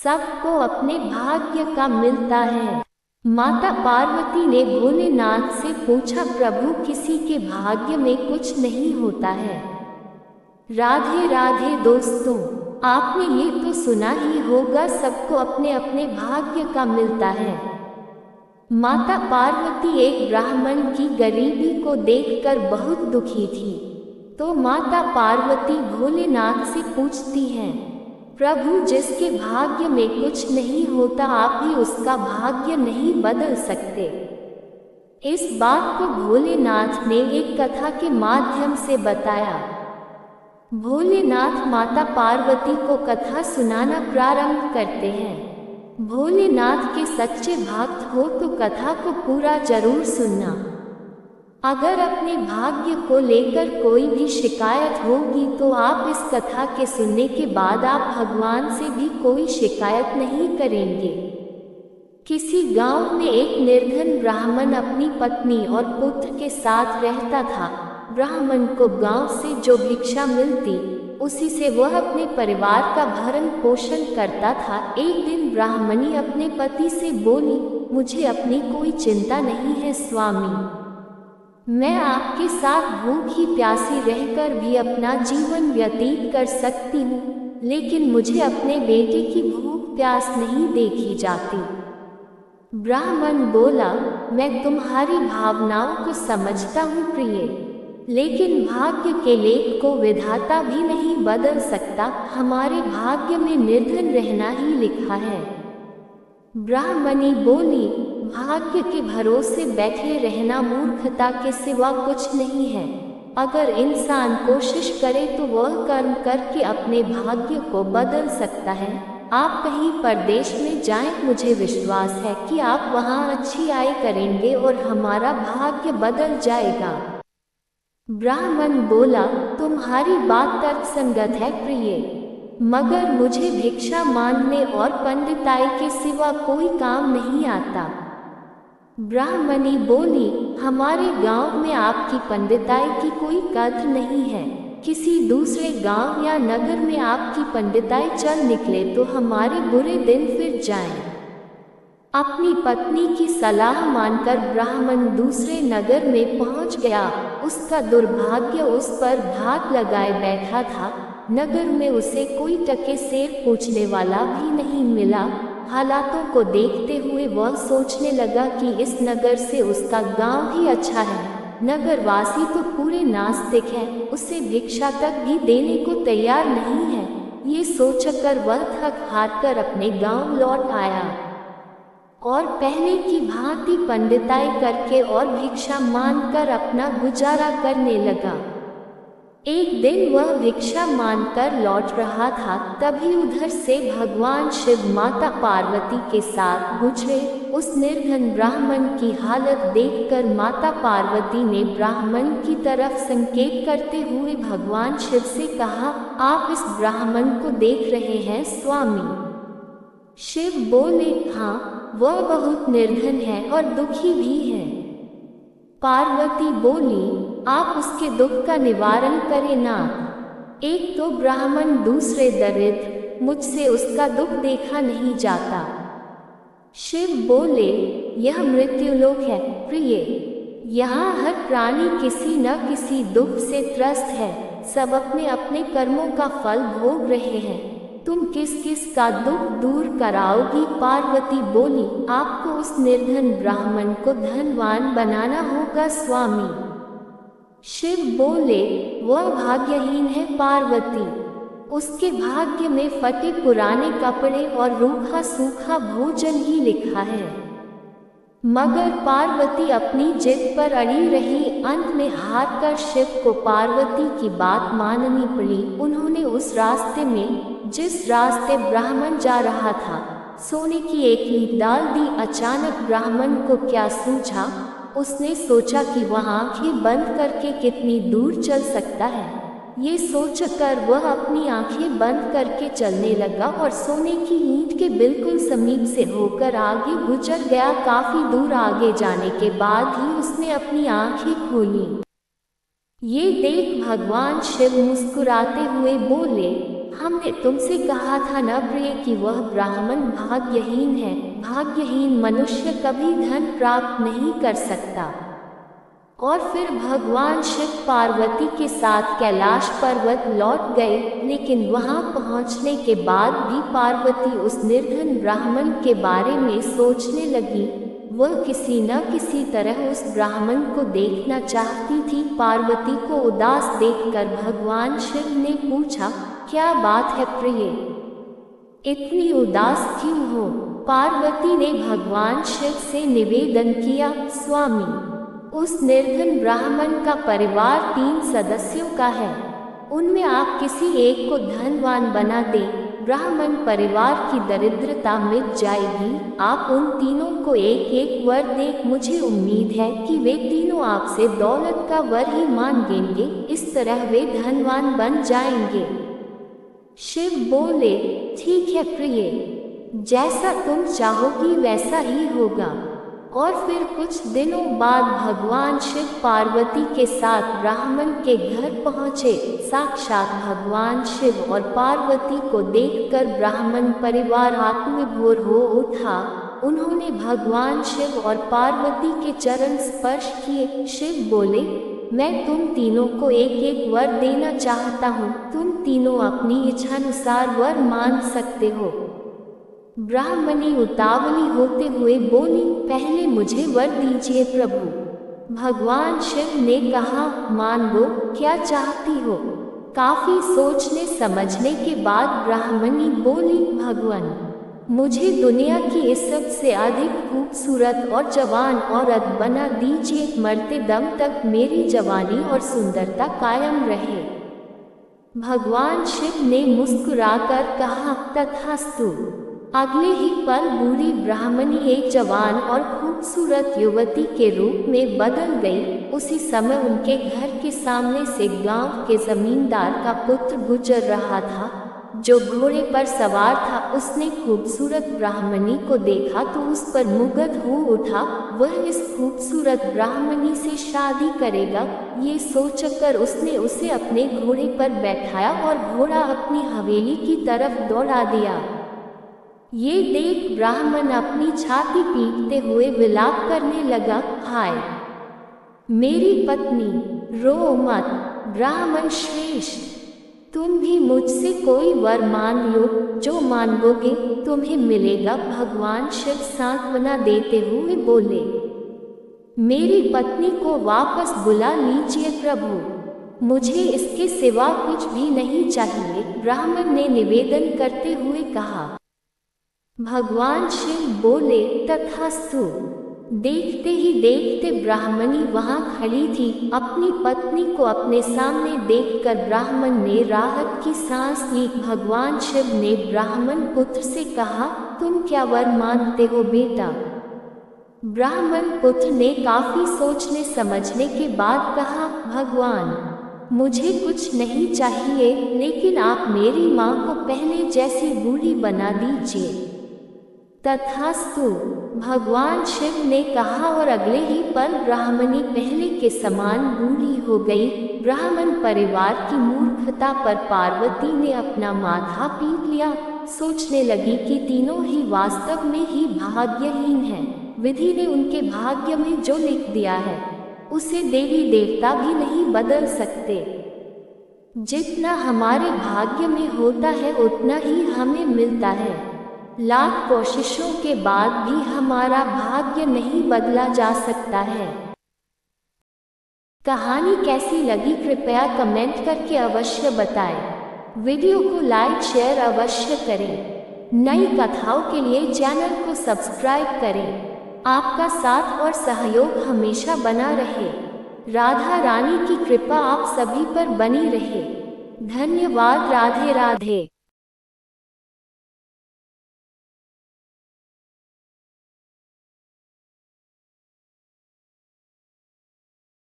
सबको अपने भाग्य का मिलता है। माता पार्वती ने भोलेनाथ से पूछा, प्रभु किसी के भाग्य में कुछ नहीं होता है। राधे राधे दोस्तों, आपने ये तो सुना ही होगा, सबको अपने अपने भाग्य का मिलता है। माता पार्वती एक ब्राह्मण की गरीबी को देखकर बहुत दुखी थी, तो माता पार्वती भोलेनाथ से पूछती हैं, प्रभु जिसके भाग्य में कुछ नहीं होता, आप भी उसका भाग्य नहीं बदल सकते। इस बात को भोलेनाथ ने एक कथा के माध्यम से बताया। भोलेनाथ माता पार्वती को कथा सुनाना प्रारंभ करते हैं। भोलेनाथ के सच्चे भक्त हो तो कथा को पूरा जरूर सुनना। अगर अपने भाग्य को लेकर कोई भी शिकायत होगी तो आप इस कथा के सुनने के बाद आप भगवान से भी कोई शिकायत नहीं करेंगे। किसी गांव में एक निर्धन ब्राह्मण अपनी पत्नी और पुत्र के साथ रहता था। ब्राह्मण को गांव से जो भिक्षा मिलती उसी से वह अपने परिवार का भरण पोषण करता था। एक दिन ब्राह्मणी अपने पति से बोली, मुझे अपनी कोई चिंता नहीं है स्वामी, मैं आपके साथ भूखी प्यासी रहकर भी अपना जीवन व्यतीत कर सकती हूँ, लेकिन मुझे अपने बेटे की भूख प्यास नहीं देखी जाती। ब्राह्मण बोला, मैं तुम्हारी भावनाओं को समझता हूँ प्रिय, लेकिन भाग्य के लेख को विधाता भी नहीं बदल सकता। हमारे भाग्य में निर्धन रहना ही लिखा है। ब्राह्मणी बोली, भाग्य के भरोसे बैठे रहना मूर्खता के सिवा कुछ नहीं है। अगर इंसान कोशिश करे तो वह कर्म करके अपने भाग्य को बदल सकता है। आप कहीं परदेश में जाएं, मुझे विश्वास है कि आप वहां अच्छी आय करेंगे और हमारा भाग्य बदल जाएगा। ब्राह्मण बोला, तुम्हारी बात तर्कसंगत है प्रिय, मगर मुझे भिक्षा मांगने और पंडिताई के सिवा कोई काम नहीं आता। ब्राह्मणी बोली, हमारे गांव में आपकी पंडिताई की कोई कद्र नहीं है। किसी दूसरे गांव या नगर में आपकी पंडिताई चल निकले तो हमारे बुरे दिन फिर जाएं। अपनी पत्नी की सलाह मानकर ब्राह्मण दूसरे नगर में पहुंच गया। उसका दुर्भाग्य उस पर घात लगाए बैठा था। नगर में उसे कोई टके सेर पूछने वाला भी नहीं मिला। हालातों को देखते हुए वह सोचने लगा कि इस नगर से उसका गांव ही अच्छा है। नगरवासी तो पूरे नास्तिक हैं, उसे भिक्षा तक भी देने को तैयार नहीं है। ये सोचकर वह थक हार कर अपने गांव लौट आया और पहले की भांति पंडिताई करके और भिक्षा मांगकर अपना गुजारा करने लगा। एक दिन वह भिक्षा मांगकर लौट रहा था, तभी उधर से भगवान शिव माता पार्वती के साथ गुजरे। उस निर्धन ब्राह्मण की हालत देखकर माता पार्वती ने ब्राह्मण की तरफ संकेत करते हुए भगवान शिव से कहा, आप इस ब्राह्मण को देख रहे हैं स्वामी? शिव बोले, हाँ, वह बहुत निर्धन है और दुखी भी है। पार्वती बोली, आप उसके दुख का निवारण करें ना। एक तो ब्राह्मण, दूसरे दरिद्र, मुझसे उसका दुख देखा नहीं जाता। शिव बोले, यह मृत्युलोक है प्रिय, यहाँ हर प्राणी किसी न किसी दुख से त्रस्त है। सब अपने अपने कर्मों का फल भोग रहे हैं। तुम किस किस का दुख दूर कराओगी? पार्वती बोली, आपको उस निर्धन ब्राह्मण को धनवान बनाना होगा स्वामी। शिव बोले, वह भाग्यहीन है पार्वती, उसके भाग्य में फटे पुराने कपड़े और रूखा सूखा भोजन ही लिखा है। मगर पार्वती अपनी जिद पर अड़ी रही। अंत में हार कर शिव को पार्वती की बात माननी पड़ी। उन्होंने उस रास्ते में, जिस रास्ते ब्राह्मण जा रहा था, सोने की एक ईंट डाल दी। अचानक ब्राह्मण को क्या सूझा, उसने सोचा कि वहाँ आंखें बंद करके कितनी दूर चल सकता है। ये सोचकर वह अपनी आंखें बंद करके चलने लगा और सोने की ईंट के बिल्कुल समीप से होकर आगे गुजर गया। काफी दूर आगे जाने के बाद ही उसने अपनी आंखें खोली। ये देख भगवान शिव मुस्कुराते हुए बोले, हमने तुमसे कहा था न प्रिय कि वह ब्राह्मण भाग्यहीन है। भाग्यहीन मनुष्य कभी धन प्राप्त नहीं कर सकता। और फिर भगवान शिव पार्वती के साथ कैलाश पर्वत लौट गए, लेकिन वहां पहुंचने के बाद भी पार्वती उस निर्धन ब्राह्मण के बारे में सोचने लगी। वह किसी न किसी तरह उस ब्राह्मण को देखना चाहती थी। पार्वती को उदास देखकर भगवान शिव ने पूछा, क्या बात है प्रिय, इतनी उदास क्यों हो? पार्वती ने भगवान शिव से निवेदन किया, स्वामी, उस निर्धन ब्राह्मण का परिवार 3 सदस्यों का है। उनमें आप किसी एक को धनवान बना दें, ब्राह्मण परिवार की दरिद्रता मिट जाएगी। आप उन तीनों को एक एक वर दें। मुझे उम्मीद है कि वे तीनों आपसे दौलत का वर ही मांगेंगे, इस तरह वे धनवान बन जाएंगे। शिव बोले, ठीक है प्रिय, जैसा तुम चाहोगी वैसा ही होगा। और फिर कुछ दिनों बाद भगवान शिव पार्वती के साथ ब्राह्मण के घर पहुँचे। साक्षात भगवान शिव और पार्वती को देखकर ब्राह्मण परिवार आत्मविभोर हो उठा। उन्होंने भगवान शिव और पार्वती के चरण स्पर्श किए। शिव बोले, मैं तुम तीनों को एक एक वर देना चाहता हूँ। तुम तीनों अपनी इच्छानुसार वर मांग सकते हो। ब्राह्मणी उतावली होते हुए बोली, पहले मुझे वर दीजिए प्रभु। भगवान शिव ने कहा, मांगो, क्या चाहती हो? काफी सोचने समझने के बाद ब्राह्मणी बोली, भगवान, मुझे दुनिया की इस सबसे अधिक खूबसूरत और जवान औरत बना दीजिए। मरते दम तक मेरी जवानी और सुंदरता कायम रहे। भगवान शिव ने मुस्कुराकर कहा, तथास्तु। अगले ही पल बूढ़ी ब्राह्मणी एक जवान और खूबसूरत युवती के रूप में बदल गई। उसी समय उनके घर के सामने से गांव के जमींदार का पुत्र गुजर रहा था, जो घोड़े पर सवार था। उसने खूबसूरत ब्राह्मणी को देखा तो उस पर मुग्ध हो उठा। वह इस खूबसूरत ब्राह्मणी से शादी करेगा, ये सोचकर उसने उसे अपने घोड़े पर बैठाया और घोड़ा अपनी हवेली की तरफ दौड़ा दिया। ये देख ब्राह्मण अपनी छाती पीटते हुए विलाप करने लगा, हाय मेरी पत्नी, रो मत। ब्राह्मण श्रेष्ठ, तुम भी मुझसे कोई वर मांग लो, जो मांगोगे तुम्हें मिलेगा। भगवान शिव सांत्वना देते हुए बोले, मेरी पत्नी को वापस बुला लीजिए प्रभु, मुझे इसके सिवा कुछ भी नहीं चाहिए। ब्राह्मण ने निवेदन करते हुए कहा। भगवान शिव बोले, तथास्तु। देखते ही देखते ब्राह्मणी वहां खड़ी थी। अपनी पत्नी को अपने सामने देखकर ब्राह्मण ने राहत की सांस ली। भगवान शिव ने ब्राह्मण पुत्र से कहा, तुम क्या वर मांगते हो बेटा? ब्राह्मण पुत्र ने काफी सोचने समझने के बाद कहा, भगवान, मुझे कुछ नहीं चाहिए, लेकिन आप मेरी माँ को पहले जैसी बूढ़ी बना दीजिए। तथास्तु। भगवान शिव ने कहा और अगले ही पल ब्राह्मणी पहले के समान बूढ़ी हो गई। ब्राह्मण परिवार की मूर्खता पर पार्वती ने अपना माथा पीट लिया। सोचने लगी कि तीनों ही वास्तव में ही भाग्यहीन हैं। विधि ने उनके भाग्य में जो लिख दिया है उसे देवी देवता भी नहीं बदल सकते। जितना हमारे भाग्य में होता है उतना ही हमें मिलता है। लाख कोशिशों के बाद भी हमारा भाग्य नहीं बदला जा सकता है। कहानी कैसी लगी कृपया कमेंट करके अवश्य बताएं। वीडियो को लाइक शेयर अवश्य करें। नई कथाओं के लिए चैनल को सब्सक्राइब करें। आपका साथ और सहयोग हमेशा बना रहे। राधा रानी की कृपा आप सभी पर बनी रहे। धन्यवाद। राधे राधे।